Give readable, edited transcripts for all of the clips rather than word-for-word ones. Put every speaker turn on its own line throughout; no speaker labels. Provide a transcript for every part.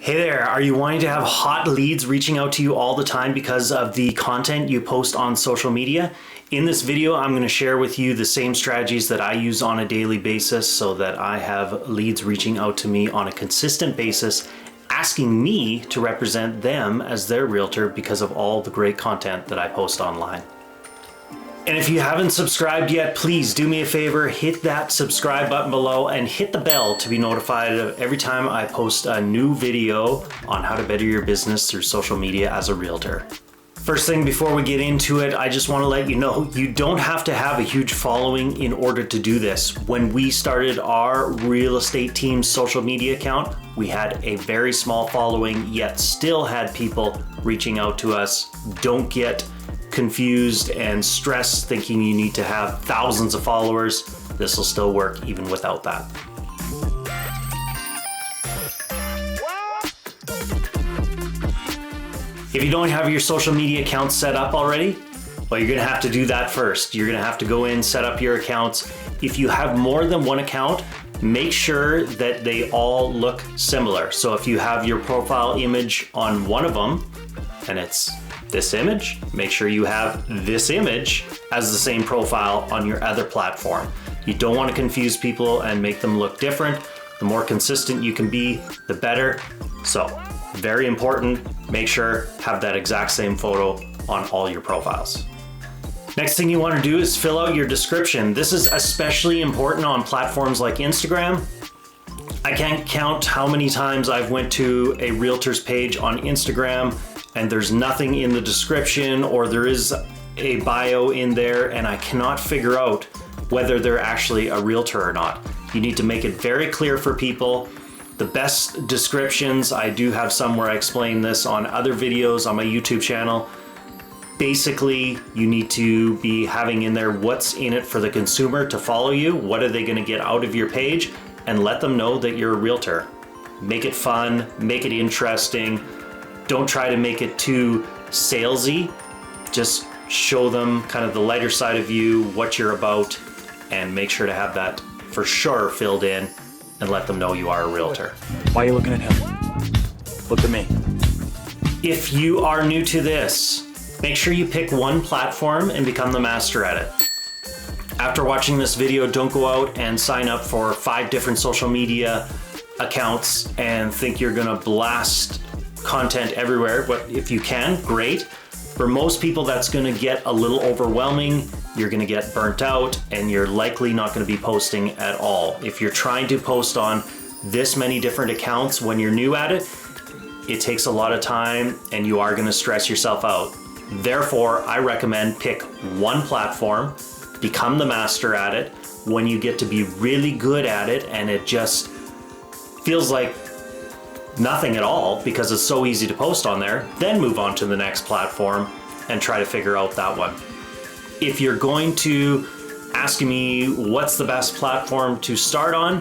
Hey there, are you wanting to have hot leads reaching out to you all the time because of the content you post on social media? In this video, I'm going to share with you the same strategies that I use on a daily basis so that I have leads reaching out to me on a consistent basis, asking me to represent them as their realtor because of all the great content that I post online. And if you haven't subscribed yet, please do me a favor, hit that subscribe button below and hit the bell to be notified of every time I post a new video on how to better your business through social media as a realtor. First thing before we get into it, I just want to let you know you don't have to have a huge following in order to do this. When we started our real estate team's social media account, we had a very small following, yet still had people reaching out to us. Don't get confused and stressed thinking you need to have thousands of followers. This will still work even without that. If you don't have your social media accounts set up already, well, you're gonna have to do that first. You're gonna have to go in, set up your accounts. If you have more than one account, make sure that they all look similar. So if you have your profile image on one of them and it's this image, make sure you have this image as the same profile on your other platform. You don't want to confuse people and make them look different. The more consistent you can be, the better. So, very important, make sure have that exact same photo on all your profiles. Next thing you want to do is fill out your description. This is especially important on platforms like Instagram. I can't count how many times I've went to a realtor's page on Instagram and there's nothing in the description, or there is a bio in there and I cannot figure out whether they're actually a realtor or not. You need to make it very clear for people. The best descriptions, I do have some where I explain this on other videos on my YouTube channel. Basically, you need to be having in there what's in it for the consumer to follow you, what are they gonna get out of your page, and let them know that you're a realtor. Make it fun, make it interesting. Don't try to make it too salesy. Just show them kind of the lighter side of you, what you're about, and make sure to have that for sure filled in and let them know you are a realtor.
Why are you looking at him? Look at me.
If you are new to this, make sure you pick one platform and become the master at it. After watching this video, don't go out and sign up for 5 different social media accounts and think you're gonna blast content everywhere. But if you can, great. For most people, that's gonna get a little overwhelming. You're gonna get burnt out and you're likely not gonna be posting at all. If you're trying to post on this many different accounts when you're new at it, it takes a lot of time and you are gonna stress yourself out. Therefore, I recommend pick one platform, become the master at it. When you get to be really good at it and it just feels like nothing at all because it's so easy to post on there, then move on to the next platform and try to figure out that one. If you're going to ask me what's the best platform to start on,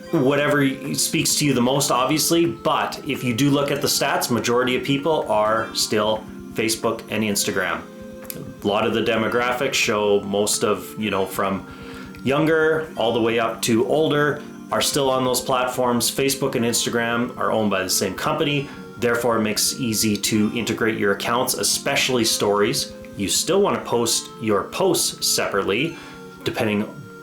whatever speaks to you the most, obviously, but if you do look at the stats, majority of people are still Facebook and Instagram. A lot of the demographics show most of, from younger all the way up to older are still on those platforms. Facebook and Instagram are owned by the same company. Therefore, it makes it easy to integrate your accounts, especially stories. You still want to post your posts separately,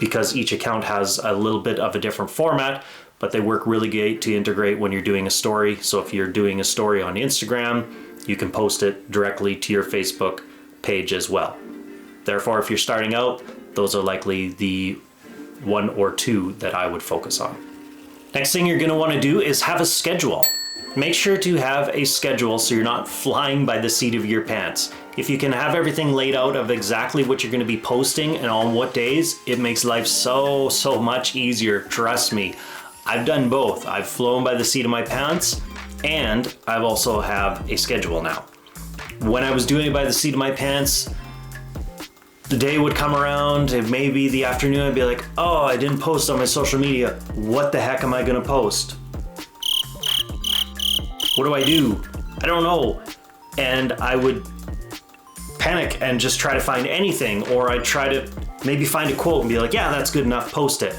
because each account has a little bit of a different format, but they work really great to integrate when you're doing a story. So if you're doing a story on Instagram, you can post it directly to your Facebook page as well. Therefore, if you're starting out, those are likely the 1 or 2 that I would focus on. Next thing you're gonna wanna do is have a schedule. Make sure to have a schedule so you're not flying by the seat of your pants. If you can have everything laid out of exactly what you're gonna be posting and on what days, it makes life so much easier, trust me. I've done both. I've flown by the seat of my pants and I've also have a schedule now. When I was doing it by the seat of my pants, the day would come around, and maybe the afternoon I'd be like, oh, I didn't post on my social media. What the heck am I gonna post? What do I do? I don't know. And I would panic and just try to find anything, or I'd try to maybe find a quote and be like, yeah, that's good enough, post it.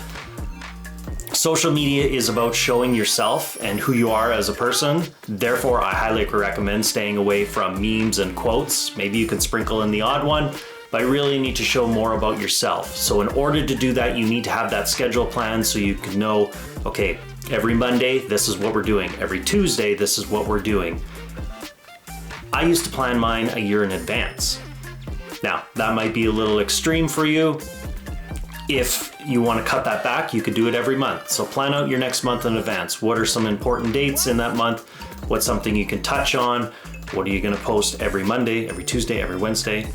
Social media is about showing yourself and who you are as a person. Therefore, I highly recommend staying away from memes and quotes. Maybe you can sprinkle in the odd one, but you really need to show more about yourself. So in order to do that, you need to have that schedule plan so you can know, okay, every Monday, this is what we're doing. Every Tuesday, this is what we're doing. I used to plan mine a year in advance. Now, that might be a little extreme for you. If you want to cut that back, you could do it every month. So plan out your next month in advance. What are some important dates in that month? What's something you can touch on? What are you going to post every Monday, every Tuesday, every Wednesday?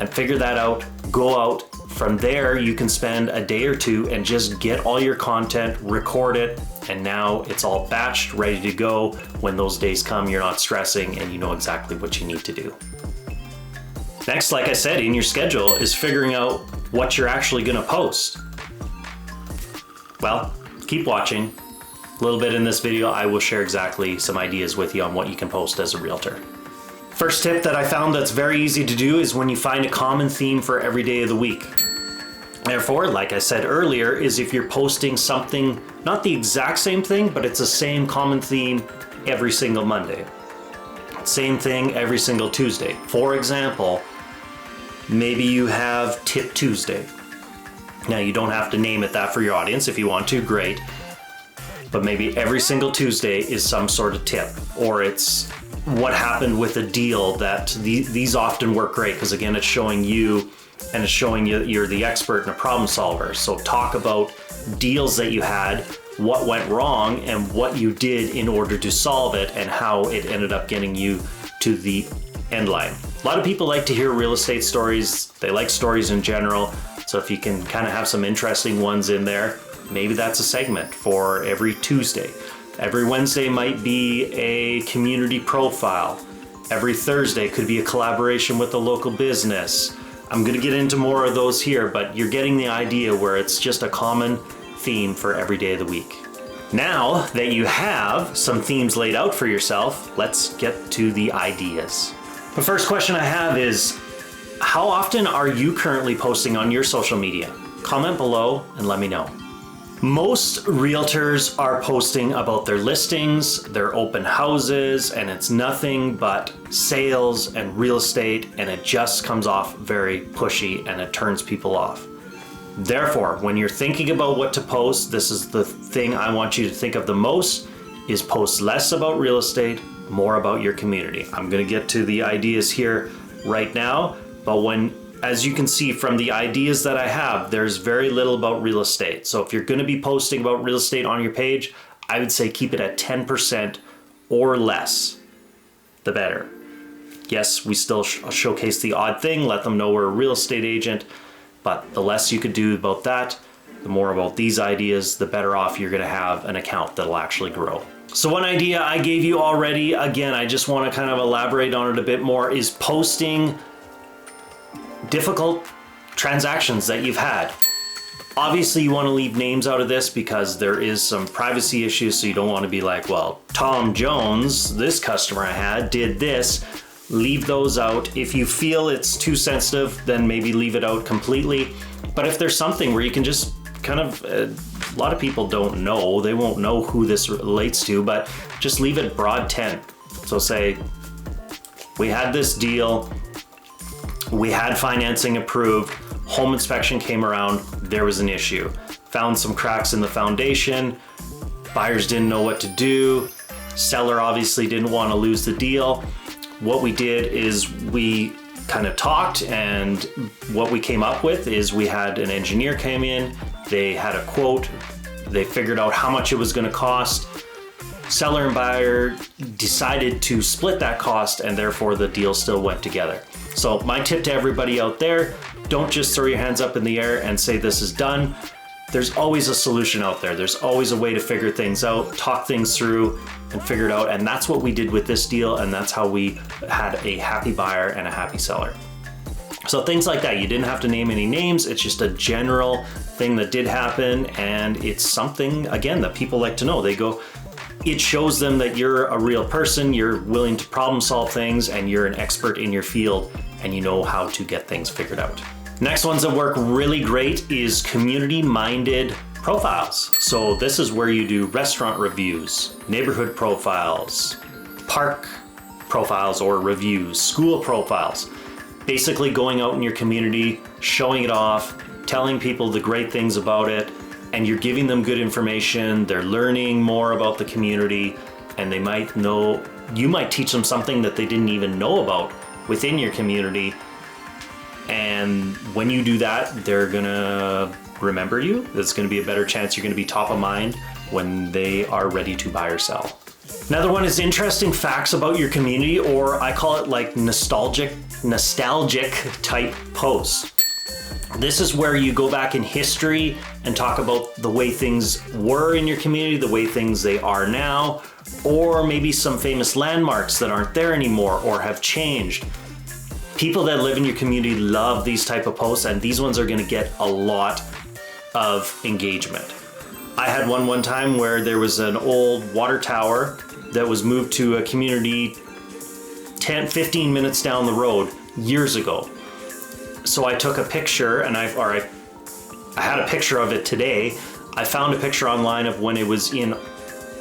And figure that out. Go out. From there, you can spend a day or two and just get all your content, record it, and now it's all batched, ready to go. When those days come, you're not stressing and you know exactly what you need to do. Next, like I said, in your schedule is figuring out what you're actually going to post. Well, keep watching. A little bit in this video, I will share exactly some ideas with you on what you can post as a realtor. First tip that I found that's very easy to do is when you find a common theme for every day of the week. Therefore, like I said earlier, is if you're posting something, not the exact same thing, but it's the same common theme every single Monday. Same thing every single Tuesday. For example, maybe you have Tip Tuesday. Now, you don't have to name it that for your audience. If you want to, great. But maybe every single Tuesday is some sort of tip, or it's what happened with a deal. That these often work great because, again, it's showing you and it's showing you you're the expert and a problem solver. So talk about deals that you had, what went wrong, and what you did in order to solve it, and how it ended up getting you to the end line. A lot of people like to hear real estate stories. They like stories in general. So if you can kind of have some interesting ones in there, maybe that's a segment for every Tuesday. Every Wednesday might be a community profile. Every Thursday could be a collaboration with a local business. I'm going to get into more of those here, but you're getting the idea where it's just a common theme for every day of the week. Now that you have some themes laid out for yourself, let's get to the ideas. The first question I have is, how often are you currently posting on your social media? Comment below and let me know. Most realtors are posting about their listings, their open houses, and it's nothing but sales and real estate, and it just comes off very pushy and it turns people off. Therefore, when you're thinking about what to post, this is the thing I want you to think of the most, is post less about real estate, more about your community. I'm going to get to the ideas here right now, but as you can see from the ideas that I have, there's very little about real estate. So if you're going to be posting about real estate on your page, I would say keep it at 10% or less, the better. Yes, we still showcase the odd thing, let them know we're a real estate agent, but the less you could do about that, the more about these ideas, the better off you're going to have an account that'll actually grow. So one idea I gave you already, again, I just want to kind of elaborate on it a bit more, is posting difficult transactions that you've had. Obviously, you want to leave names out of this because there is some privacy issues, so you don't want to be like, well, Tom Jones, this customer I had, did this. Leave those out. If you feel it's too sensitive, then maybe leave it out completely. But if there's something where you can just kind of, a lot of people don't know, they won't know who this relates to, but just leave it broad tent. So say, we had this deal, we had financing approved, home inspection came around, there was an issue. Found some cracks in the foundation, buyers didn't know what to do, seller obviously didn't want to lose the deal. What we did is we kind of talked, and what we came up with is we had an engineer came in, they had a quote, they figured out how much it was going to cost. Seller and buyer decided to split that cost, and therefore the deal still went together. So my tip to everybody out there, don't just throw your hands up in the air and say this is done. There's always a solution out there. There's always a way to figure things out, talk things through, and figure it out. And that's what we did with this deal, and that's how we had a happy buyer and a happy seller. So things like that, you didn't have to name any names. It's just a general thing that did happen, and it's something, again, that people like to know. They go, it shows them that you're a real person, you're willing to problem solve things, and you're an expert in your field, and you know how to get things figured out. Next ones that work really great is community-minded profiles. So this is where you do restaurant reviews, neighborhood profiles, park profiles or reviews, school profiles. Basically going out in your community, showing it off, telling people the great things about it, and you're giving them good information. They're learning more about the community, and they might know, you might teach them something that they didn't even know about within your community. And when you do that, they're gonna remember you. There's gonna be a better chance you're gonna be top of mind when they are ready to buy or sell. Another one is interesting facts about your community, or I call it like nostalgic type posts. This is where you go back in history and talk about the way things were in your community, the way things they are now, or maybe some famous landmarks that aren't there anymore or have changed. People that live in your community love these type of posts, and these ones are gonna get a lot of engagement. I had one time where there was an old water tower that was moved to a community 15 minutes down the road years ago. So I took a picture, and I had a picture of it today. I found a picture online of when it was in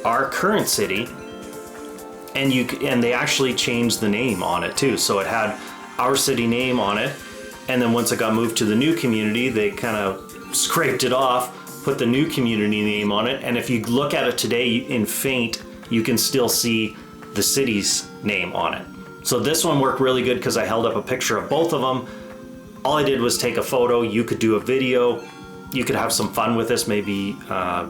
our current city, and they actually changed the name on it too. So it had our city name on it, and then once it got moved to the new community, they kind of scraped it off, put the new community name on it, and if you look at it today in faint, you can still see the city's name on it. So this one worked really good because I held up a picture of both of them. All I did was take a photo. You could do a video. You could have some fun with this. Maybe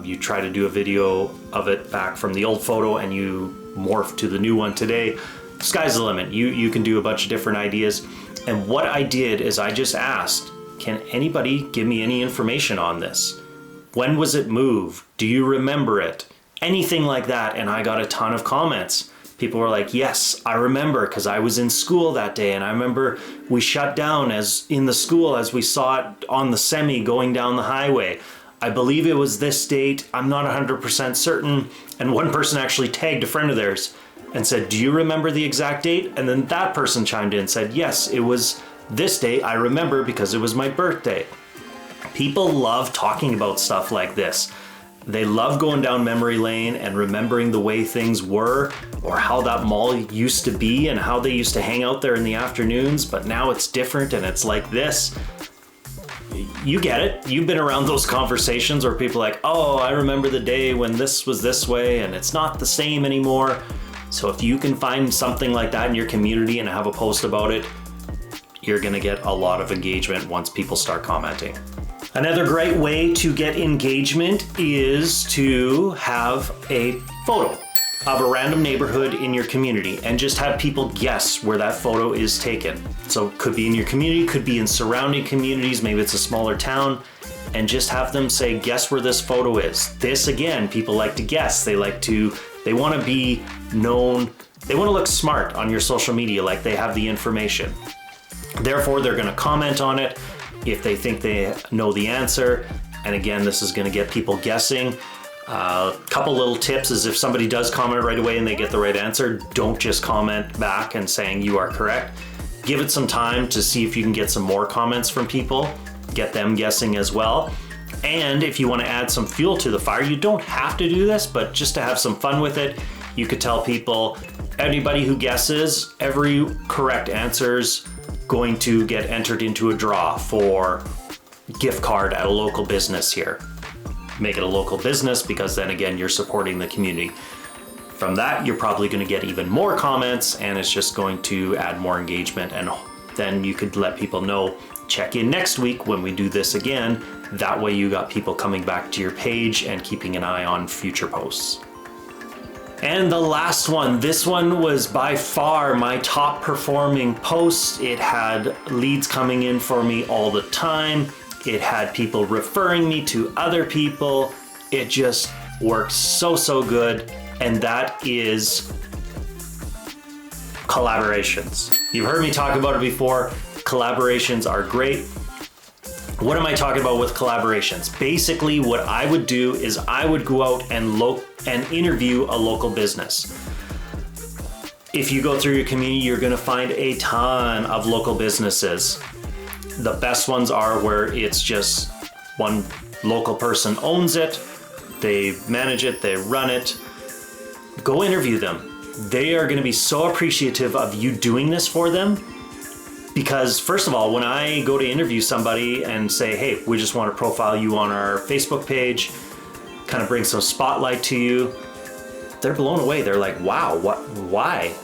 you try to do a video of it back from the old photo and you morph to the new one today. Sky's the limit. You can do a bunch of different ideas. And what I did is I just asked, can anybody give me any information on this? When was it moved? Do you remember it? Anything like that. And I got a ton of comments. People were like, yes, I remember, because I was in school that day, and I remember we shut down as in the school as we saw it on the semi going down the highway. I believe it was this date. I'm not 100% certain. And one person actually tagged a friend of theirs and said, do you remember the exact date? And then that person chimed in and said, yes, it was this date. I remember because it was my birthday. People love talking about stuff like this. They love going down memory lane and remembering the way things were, or how that mall used to be and how they used to hang out there in the afternoons, but now it's different and it's like this. You get it. You've been around those conversations where people are like, oh, I remember the day when this was this way and it's not the same anymore. So if you can find something like that in your community and have a post about it, you're gonna get a lot of engagement once people start commenting. Another great way to get engagement is to have a photo of a random neighborhood in your community and just have people guess where that photo is taken. So it could be in your community, could be in surrounding communities, maybe it's a smaller town, and just have them say, guess where this photo is. This, again, people like to guess. They want to be known, they want to look smart on your social media, like they have the information. Therefore, they're going to comment on it if they think they know the answer. And again, this is going to get people guessing. Couple little tips is if somebody does comment right away and they get the right answer, don't just comment back and saying you are correct. Give it some time to see if you can get some more comments from people, get them guessing as well. And if you want to add some fuel to the fire, you don't have to do this, but just to have some fun with it, you could tell people, anybody who guesses, every correct answer's going to get entered into a draw for gift card at a local business here. Make it a local business because then again, you're supporting the community. From that, you're probably going to get even more comments and it's just going to add more engagement, and then you could let people know, check in next week when we do this again. That way you got people coming back to your page and keeping an eye on future posts. And the last one, this one was by far my top performing post. It had leads coming in for me all the time. It had people referring me to other people. It just worked so good. And that is collaborations. You've heard me talk about it before. Collaborations are great. What am I talking about with collaborations? Basically, what I would do is I would go out and interview a local business. If you go through your community, you're gonna find a ton of local businesses. The best ones are where it's just one local person owns it, they manage it, they run it. Go interview them. They are going to be so appreciative of you doing this for them. Because first of all, when I go to interview somebody and say, hey, we just want to profile you on our Facebook page, kind of bring some spotlight to you, they're blown away. They're like, wow, why?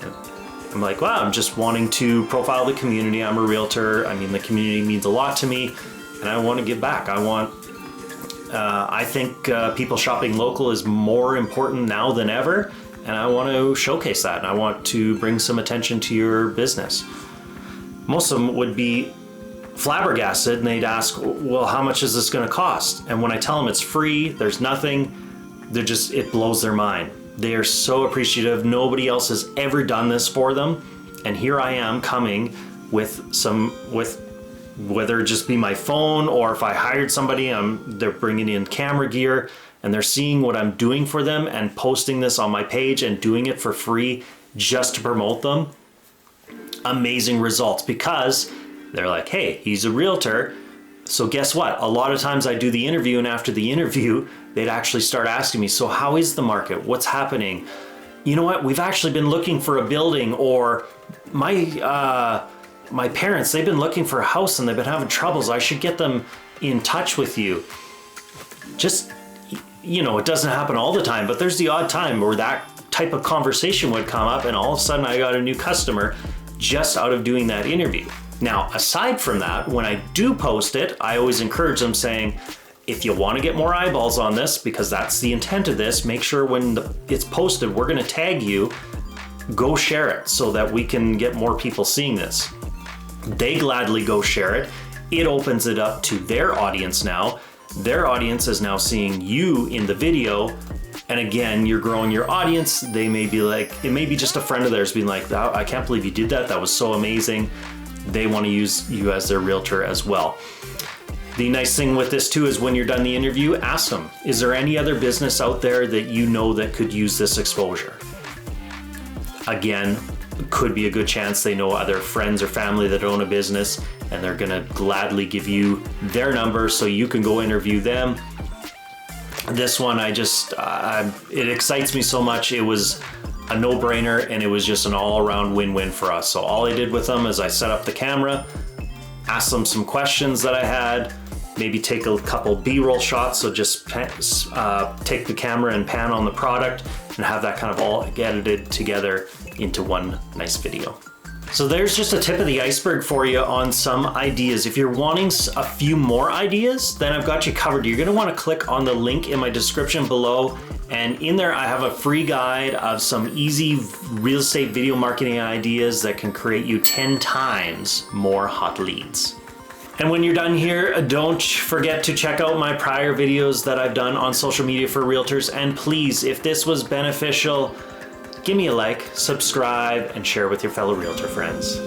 I'm like, wow, I'm just wanting to profile the community. I'm a realtor. I mean, the community means a lot to me and I want to give back. I think people shopping local is more important now than ever. And I want to showcase that. And I want to bring some attention to your business. Most of them would be flabbergasted and they'd ask, well, how much is this going to cost? And when I tell them it's free, there's nothing, it blows their mind. They are so appreciative. Nobody else has ever done this for them. And here I am coming with whether it just be my phone or if I hired somebody, they're bringing in camera gear and they're seeing what I'm doing for them and posting this on my page and doing it for free just to promote them. Amazing results because they're like, hey, he's a realtor. So guess what? A lot of times I do the interview and after the interview, they'd actually start asking me, so how is the market? What's happening? You know what? We've actually been looking for a building, or my parents, they've been looking for a house and they've been having troubles. I should get them in touch with you. Just, it doesn't happen all the time, but there's the odd time where that type of conversation would come up and all of a sudden I got a new customer just out of doing that interview. Now, aside from that, when I do post it, I always encourage them saying, if you want to get more eyeballs on this, because that's the intent of this, make sure when it's posted, we're going to tag you, go share it so that we can get more people seeing this. They gladly go share it. It opens it up to their audience now. Their audience is now seeing you in the video. And again, you're growing your audience. They may be like, it may be just a friend of theirs being like, oh, I can't believe you did that. That was so amazing. They want to use you as their realtor as well. The nice thing with this too is when you're done the interview, ask them, is there any other business out there that you know that could use this exposure? Again, could be a good chance they know other friends or family that own a business and they're gonna gladly give you their number so you can go interview them. This one, it excites me so much. It was a no-brainer and it was just an all-around win-win for us. So all I did with them is I set up the camera, asked them some questions that I had, maybe take a couple B-roll shots. So just take the camera and pan on the product and have that kind of all edited together into one nice video. So there's just a tip of the iceberg for you on some ideas. If you're wanting a few more ideas, then I've got you covered. You're gonna wanna click on the link in my description below, and in there I have a free guide of some easy real estate video marketing ideas that can create you 10 times more hot leads. And when you're done here, don't forget to check out my prior videos that I've done on social media for realtors. And please, if this was beneficial, give me a like, subscribe, and share with your fellow realtor friends.